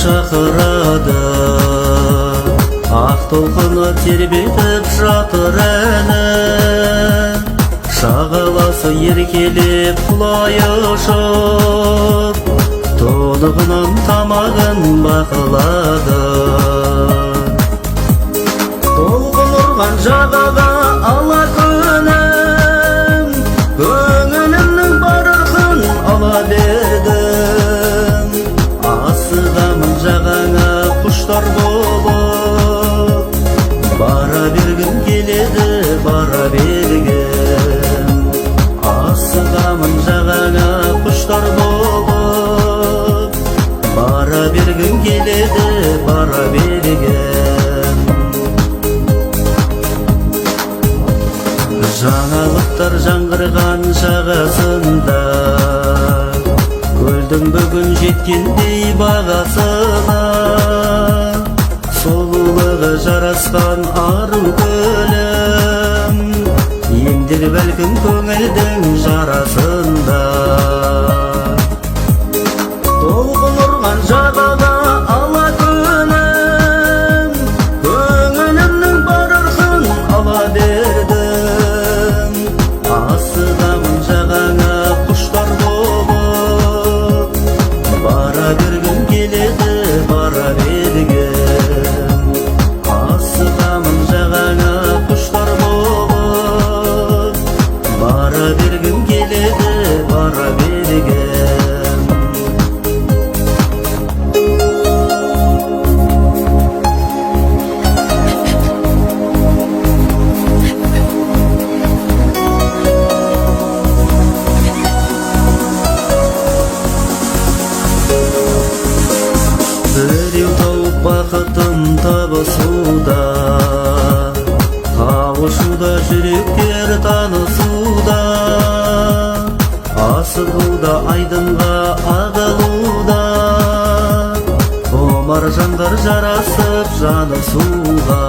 шақырады, ақ толқыны тербетіп жатыр әні. Шағаласы еркелеп құлай ұшып, толығынан тамағын бақылады. Толқын ұрған жағаға ала күнім, көңілімнің барығын ала бердім. Асығамын жағаңа құштар болып, бара бергім келеді, бара бергім. Асығамын жағаңа құштар болып, бара бергім келеді, бара бергім. Жаңалықтар жаңғырған жағасында, көлдің бүгін жеткендей бағасына. Сұлулығы жарасқан ару көлім, емдер бәлкім көңілдің жарасында. Толқын ұрған жағаға ала күнім, көңілімнің бар ырқын ала бердім. Асығамын жағаңа құштар болып, бара бергім келеді, бара бергім. Асығамын жағаңа құштар болып, бара бергім келеді, бара бергім. Біреу тауып бақытын табысуда, қауышуда жүректер танысуда. Асығуда айдынға ағылуда, омар жандар жарасып жанысуға.